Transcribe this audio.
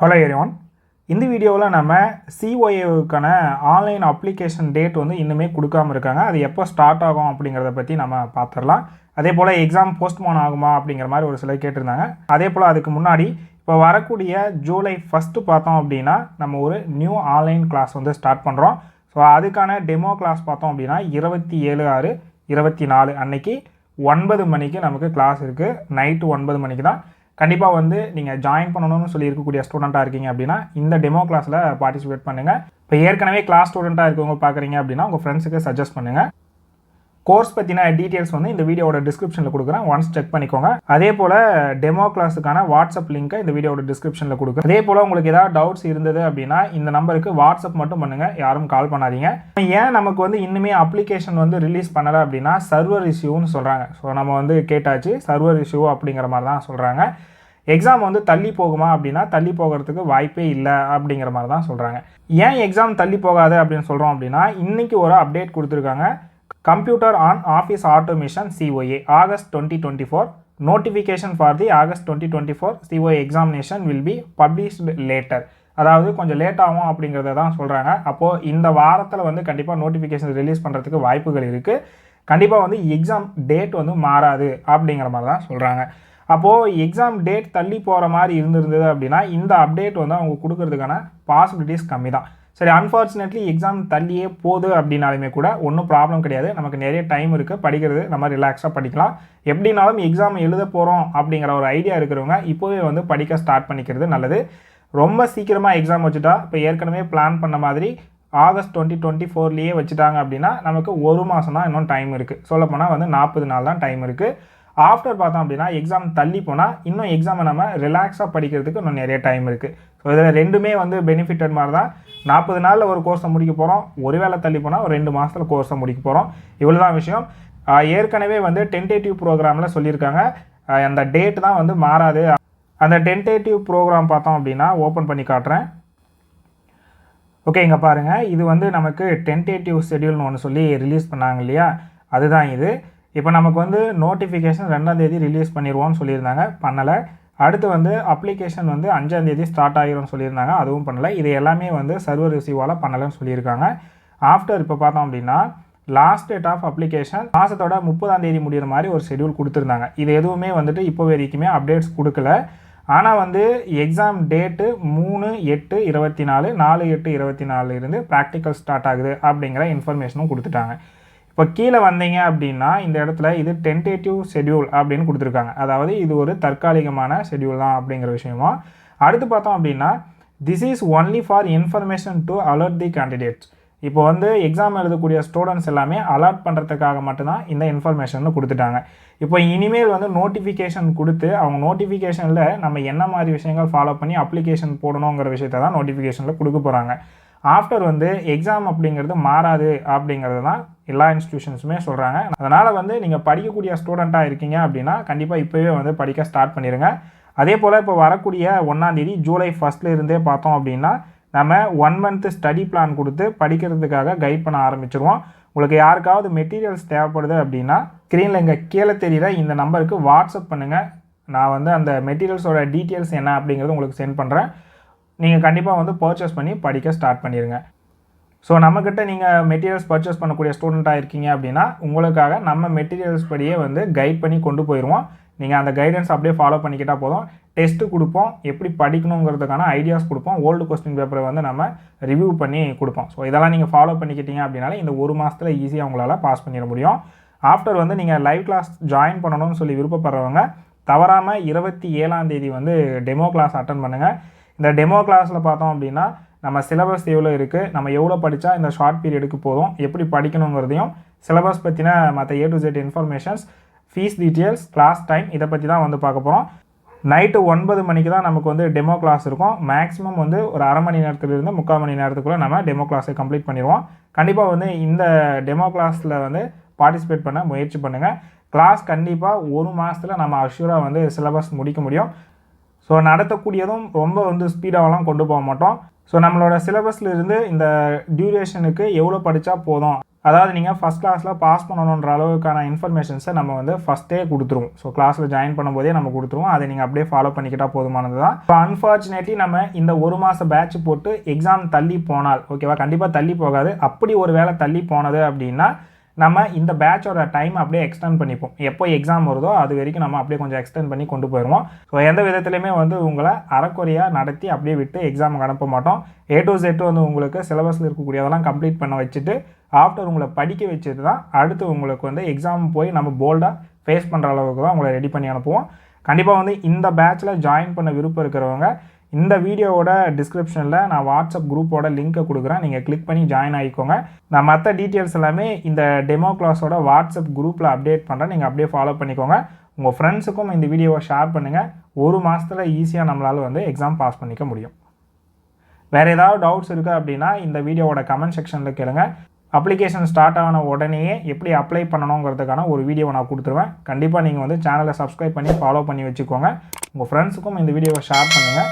Hello everyone. இந்த வீடியோவில் நம்ம சிஓஏவுக்கான ஆன்லைன் அப்ளிகேஷன் டேட் வந்து இன்னுமே கொடுக்காமல் இருக்காங்க. அது எப்போ ஸ்டார்ட் ஆகும் அப்படிங்கிறத பற்றி நம்ம பார்த்துடலாம். அதே போல் எக்ஸாம் போஸ்ட்போன் ஆகுமா அப்படிங்கிற மாதிரி ஒரு சிலர் கேட்டிருந்தாங்க. அதே போல் அதுக்கு முன்னாடி இப்போ வரக்கூடிய ஜூலை 1 பார்த்தோம் அப்படின்னா நம்ம ஒரு நியூ ஆன்லைன் கிளாஸ் வந்து ஸ்டார்ட் பண்ணுறோம். ஸோ அதுக்கான டெமோ கிளாஸ் பார்த்தோம் அப்படின்னா 27/6/24 அன்னைக்கு 9 மணிக்கு நமக்கு கிளாஸ் இருக்குது. நைட்டு 9 மணிக்கு தான். கண்டிப்பாக வந்து நீங்கள் ஜாயின் பண்ணணும்னு சொல்லி இருக்கக்கூடிய ஸ்டூடெண்ட்டாக இருக்கீங்க அப்படின்னா இந்த டெமோ கிளாஸில் பார்ட்டிசிபேட் பண்ணுங்கள். இப்போ ஏற்கனவே கிளாஸ் ஸ்டூடெண்ட்டாக இருக்கவங்க பார்க்குறீங்க அப்படின்னா உங்கள் ஃப்ரெண்ட்ஸுக்கு சஜஸ்ட் பண்ணுங்கள். கோர்ஸ் பற்றின டீட்டெயில்ஸ் வந்து இந்த வீடியோட டிஸ்கிரிப்ஷனில் கொடுக்குறேன், ஒன்ஸ் செக் பண்ணிக்கோங்க. அதே போல் டெமோ கிளாஸுக்கான வாட்ஸ்அப் லிங்க்கை இந்த வீடியோட டிஸ்கிரிப்ஷனில் கொடுக்குறேன். அதே போல் உங்களுக்கு ஏதாவது டவுட்ஸ் இருந்தது அப்படின்னா இந்த நம்பருக்கு வாட்ஸ்அப் மட்டும் பண்ணுங்கள், யாரும் கால் பண்ணாதீங்க. ஏன் நமக்கு வந்து இன்னுமே அப்ளிகேஷன் வந்து ரிலீஸ் பண்ணலை அப்படின்னா சர்வர் இஷ்யூன்னு சொல்கிறாங்க. ஸோ நம்ம வந்து கேட்டாச்சு, சர்வர் இஷ்யூ அப்படிங்கிற மாதிரி தான் சொல்கிறாங்க. எக்ஸாம் வந்து தள்ளி போகுமா அப்படின்னா தள்ளி போகிறதுக்கு வாய்ப்பே இல்லை அப்படிங்கிற மாதிரி தான் சொல்கிறாங்க. ஏன் எக்ஸாம் தள்ளி போகாது அப்படின்னு சொல்கிறோம் அப்படின்னா இன்றைக்கி ஒரு அப்டேட் கொடுத்துருக்காங்க. Computer on office automation COA August 2024 notification for the August 2024 COA examination will be published later. அதாவது கொஞ்சம் லேட் ஆகும் அப்படிங்கிறத தான் சொல்கிறாங்க. அப்போது இந்த வாரத்தில் வந்து கண்டிப்பாக நோட்டிஃபிகேஷன் ரிலீஸ் பண்ணுறதுக்கு வாய்ப்புகள் இருக்குது. கண்டிப்பாக வந்து எக்ஸாம் டேட் வந்து மாறாது அப்படிங்கிற மாதிரி தான் சொல்கிறாங்க. அப்போது எக்ஸாம் டேட் தள்ளி போகிற மாதிரி இருந்திருந்தது அப்படின்னா இந்த அப்டேட் வந்து அவங்க கொடுக்கறதுக்கான பாசிபிலிட்டிஸ் கம்மி தான். சரி, அன்ஃபார்ச்சுனேட்லி எக்ஸாம் தள்ளியே போகுது அப்படின்னாலுமே கூட ஒன்றும் ப்ராப்ளம் கிடையாது. நமக்கு நிறைய டைம் இருக்குது, படிக்கிறது நம்ம ரிலாக்ஸாக படிக்கலாம். எப்படினாலும் எக்ஸாம் எழுத போகிறோம் அப்படிங்கிற ஒரு ஐடியா இருக்கிறவங்க இப்போவே வந்து படிக்க ஸ்டார்ட் பண்ணிக்கிறது நல்லது. ரொம்ப சீக்கிரமாக எக்ஸாம் வச்சுட்டா இப்போ ஏற்கனவே பிளான் பண்ண மாதிரி August 2024 வச்சுட்டாங்க அப்படின்னா நமக்கு ஒரு மாதம் தான் இன்னும் டைம் இருக்குது. சொல்லப்போனால் வந்து 40 நாள் தான் டைம் இருக்குது. ஆஃப்டர் பார்த்தோம் அப்படின்னா எக்ஸாம் தள்ளி போனால் இன்னும் எக்ஸாமை நம்ம ரிலாக்ஸாக படிக்கிறதுக்கு இன்னும் நிறைய டைம் இருக்குது. ஸோ இதில் ரெண்டுமே வந்து பெனிஃபிட்டட் மாதிரி தான். 40 நாளில் ஒரு கோர்ஸை முடிக்க போகிறோம், ஒருவேளை தள்ளி போனால் ஒரு 2 மாதத்தில் கோர்ஸை முடிக்க போகிறோம். இவ்வளோ தான் விஷயம். ஏற்கனவே வந்து டென்டேட்டிவ் ப்ரோக்ராமில் சொல்லியிருக்காங்க அந்த டேட் தான் வந்து மாறாது. அந்த டென்டேட்டிவ் ப்ரோக்ராம் பார்த்தோம் அப்படின்னா ஓப்பன் பண்ணி காட்டுறேன். ஓகே, இங்கே பாருங்கள், இது வந்து நமக்கு டென்டேட்டிவ் ஷெட்யூல்னு ஒன்று சொல்லி ரிலீஸ் பண்ணாங்க இல்லையா, அதுதான் இது. இப்போ நமக்கு வந்து நோட்டிஃபிகேஷன் 2ஆம் தேதி ரிலீஸ் பண்ணிடுவோம்னு சொல்லியிருந்தாங்க, பண்ணலை. அடுத்து வந்து அப்ளிகேஷன் வந்து 5ஆம் தேதி ஸ்டார்ட் ஆகிரும்னு சொல்லியிருந்தாங்க, அதுவும் பண்ணலை. இது எல்லாமே வந்து சர்வர் ரிசீவால் பண்ணலைன்னு சொல்லியிருக்காங்க. ஆஃப்டர் இப்போ பார்த்தோம் அப்படின்னா லாஸ்ட் டேட் ஆஃப் அப்ளிகேஷன் மாதத்தோட 30ஆம் தேதி முடிகிற மாதிரி ஒரு ஷெட்யூல் கொடுத்துருந்தாங்க. இது எதுவுமே வந்துட்டு இப்போ வரைக்குமே அப்டேட்ஸ் கொடுக்கல. ஆனால் வந்து எக்ஸாம் டேட்டு 3/8/24 4/8/24 இருந்து ப்ராக்டிக்கல் ஸ்டார்ட் ஆகுது அப்படிங்கிற இன்ஃபர்மேஷனும் கொடுத்துட்டாங்க. இப்போ கீழே வந்தீங்க அப்படின்னா இந்த இடத்துல இது டென்டேட்டிவ் ஷெட்யூல் அப்படின்னு கொடுத்துருக்காங்க. அதாவது இது ஒரு தற்காலிகமான ஷெட்யூல் தான் அப்படிங்கிற விஷயமா. அடுத்து பார்த்தோம் அப்படின்னா this is only for information to alert the candidates. இப்போ வந்து எக்ஸாம் எழுதக்கூடிய ஸ்டூடெண்ட்ஸ் எல்லாமே அலர்ட் பண்ணுறதுக்காக மட்டும்தான் இந்த இன்ஃபர்மேஷன் கொடுத்துட்டாங்க. இப்போ இனிமேல் வந்து நோட்டிஃபிகேஷன் கொடுத்து அவங்க நோட்டிஃபிகேஷனில் நம்ம என்ன மாதிரி விஷயங்கள் ஃபாலோ பண்ணி அப்ளிகேஷன் போடணுங்கிற விஷயத்த தான் நோட்டிஃபிகேஷனில் கொடுக்க போகிறாங்க. ஆஃப்டர் வந்து எக்ஸாம் அப்படிங்கிறது மாறாது அப்படிங்கிறது தான் எல்லா இன்ஸ்டியூஷன்ஸுமே சொல்கிறாங்க. அதனால் வந்து நீங்கள் படிக்கக்கூடிய ஸ்டூடெண்ட்டாக இருக்கீங்க அப்படின்னா கண்டிப்பாக இப்போவே வந்து படிக்க ஸ்டார்ட் பண்ணிடுங்க. அதே போல் இப்போ வரக்கூடிய 1ஆம் தேதி ஜூலை 1 இருந்தே பார்த்தோம் அப்படின்னா நம்ம 1 மந்த் ஸ்டடி பிளான் கொடுத்து படிக்கிறதுக்காக கைட் பண்ண ஆரம்பிச்சிருவோம். உங்களுக்கு யாருக்காவது மெட்டீரியல்ஸ் தேவைப்படுது அப்படின்னா ஸ்க்ரீனில் இங்கே கீழே தெரிகிற இந்த நம்பருக்கு வாட்ஸ்அப் பண்ணுங்கள். நான் வந்து அந்த மெட்டீரியல்ஸோட டீட்டெயில்ஸ் என்ன அப்படிங்கிறது உங்களுக்கு சென்ட் பண்ணுறேன். நீங்கள் கண்டிப்பாக வந்து பர்ச்சேஸ் பண்ணி படிக்க ஸ்டார்ட் பண்ணிடுங்க. ஸோ நம்மக்கிட்ட நீங்கள் மெட்டீரியல்ஸ் பர்ச்சேஸ் பண்ணக்கூடிய ஸ்டூடெண்ட்டாக இருக்கீங்க அப்படின்னா உங்களுக்காக நம்ம மெட்டீரியல்ஸ் படியே வந்து கைட் பண்ணி கொண்டு போயிடுவோம். நீங்கள் அந்த கைடன்ஸ் அப்படியே ஃபாலோ பண்ணிக்கிட்டால் போதும். டெஸ்ட்டு கொடுப்போம், எப்படி படிக்கணுங்கிறதுக்கான ஐடியாஸ் கொடுப்போம், ஓல்டு கொஸ்டின் பேப்பரை வந்து நம்ம ரிவ்யூ பண்ணி கொடுப்போம். ஸோ இதெல்லாம் நீங்கள் ஃபாலோ பண்ணிக்கிட்டீங்க அப்படின்னாலே இந்த ஒரு மாதத்தில் ஈஸியாக உங்களால் பாஸ் பண்ணிட முடியும். ஆஃப்டர் வந்து நீங்கள் லைவ் கிளாஸ் ஜாயின் பண்ணணும்னு சொல்லி விருப்பப்படுறவங்க தவறாமல் 27ஆம் தேதி வந்து டெமோ கிளாஸ் அட்டன் பண்ணுங்கள். இந்த டெமோ கிளாஸில் பார்த்தோம் அப்படின்னா நம்ம சிலபஸ் எவ்வளோ இருக்குது, நம்ம எவ்வளோ படித்தா இந்த ஷார்ட் பீரியடுக்கு போதும், எப்படி படிக்கணுங்கிறதையும் சிலபஸ் பற்றின மற்ற A to Z informations, fees details, class time இதை பற்றி தான் வந்து பார்க்க போகிறோம். நைட்டு 9 மணிக்கு தான் நமக்கு வந்து டெமோ கிளாஸ் இருக்கும். மேக்ஸிமம் வந்து ஒரு அரை மணி நேரத்துலேருந்து 3/4 மணி நேரத்துக்குள்ளே நம்ம டெமோ கிளாஸை கம்ப்ளீட் பண்ணிடுவோம். கண்டிப்பாக வந்து இந்த டெமோ கிளாஸில் வந்து பார்ட்டிசிபேட் பண்ண முயற்சி பண்ணுங்கள். கிளாஸ் கண்டிப்பாக ஒரு மாதத்தில் நம்ம அஷ்யூராக வந்து சிலபஸ் முடிக்க முடியும். ஸோ நடத்தக்கூடியதும் ரொம்ப வந்து ஸ்பீடாகலாம் கொண்டு போக மாட்டோம். ஸோ நம்மளோட சிலபஸில் இருந்து இந்த டியூரேஷனுக்கு எவ்வளோ படித்தா போதும் அதாவது நீங்கள் ஃபஸ்ட் கிளாஸில் பாஸ் பண்ணணுன்ற அளவுக்கான இன்ஃபர்மேஷன்ஸை நம்ம வந்து ஃபஸ்ட்டே கொடுத்துருவோம். ஸோ கிளாஸில் ஜாயின் பண்ணும்போதே நம்ம கொடுத்துருவோம். அதை நீங்கள் அப்படியே ஃபாலோ பண்ணிக்கிட்டால் போதுமானது தான். இப்போ அன்ஃபார்ச்சுனேட்லி நம்ம இந்த 1 மாத பேட்ச் போட்டு எக்ஸாம் தள்ளி போனால், ஓகேவா, கண்டிப்பாக தள்ளி போகாது. அப்படி ஒரு வேளை தள்ளி போனது அப்படின்னா நம்ம இந்த பேட்சோட டைம் அப்படியே எக்ஸ்டெண்ட் பண்ணிப்போம். எப்போ எக்ஸாம் வருதோ அது வரைக்கும் நம்ம அப்படியே கொஞ்சம் எக்ஸ்டெண்ட் பண்ணி கொண்டு போயிடுவோம். ஸோ எந்த விதத்துலையுமே வந்து உங்களை அறக்குறையாக நடத்தி அப்படியே விட்டு எக்ஸாமுக்கு அனுப்ப மாட்டோம். A to Z வந்து உங்களுக்கு சிலபஸில் இருக்கக்கூடியதெல்லாம் கம்ப்ளீட் பண்ண வச்சுட்டு ஆஃப்டர் உங்களை படிக்க வச்சுட்டு தான் அடுத்து உங்களுக்கு வந்து எக்ஸாம் போய் நம்ம போல்டாக ஃபேஸ் பண்ணுற அளவுக்கு தான் உங்களை ரெடி பண்ணி அனுப்புவோம். கண்டிப்பாக வந்து இந்த பேட்சில் ஜாயின் பண்ண விருப்பம் இருக்கிறவங்க இந்த வீடியோவோட டிஸ்கிரிப்ஷனில் நான் வாட்ஸ்அப் குரூப்போட லிங்க்கை கொடுக்குறேன். நீங்கள் கிளிக் பண்ணி ஜாயின் ஆகிக்கோங்க. நான் மற்ற டீட்டெயில்ஸ் எல்லாமே இந்த டெமோ கிளாஸோட வாட்ஸ்அப் குரூப்பில் அப்டேட் பண்ணுறேன். நீங்கள் அப்படியே ஃபாலோ பண்ணிக்கோங்க. உங்கள் ஃப்ரெண்ட்ஸுக்கும் இந்த வீடியோவை ஷேர் பண்ணுங்கள். 1 மாதத்தில் ஈஸியாக நம்மளால் வந்து எக்ஸாம் பாஸ் பண்ணிக்க முடியும். வேறு ஏதாவது டவுட்ஸ் இருக்குது அப்படின்னா இந்த வீடியோவோட கமெண்ட் செக்ஷனில் கேளுங்க. அப்ளிகேஷன் ஸ்டார்ட் ஆன உடனேயே எப்படி அப்ளை பண்ணணுங்கிறதுக்கான ஒரு வீடியோவை நான் கொடுத்துருவேன். கண்டிப்பாக நீங்கள் வந்து சேனலை சப்ஸ்கிரைப் பண்ணி ஃபாலோ பண்ணி வச்சுக்கோங்க. உங்கள் ஃப்ரெண்ட்ஸுக்கும் இந்த வீடியோவை ஷேர் பண்ணுங்கள்.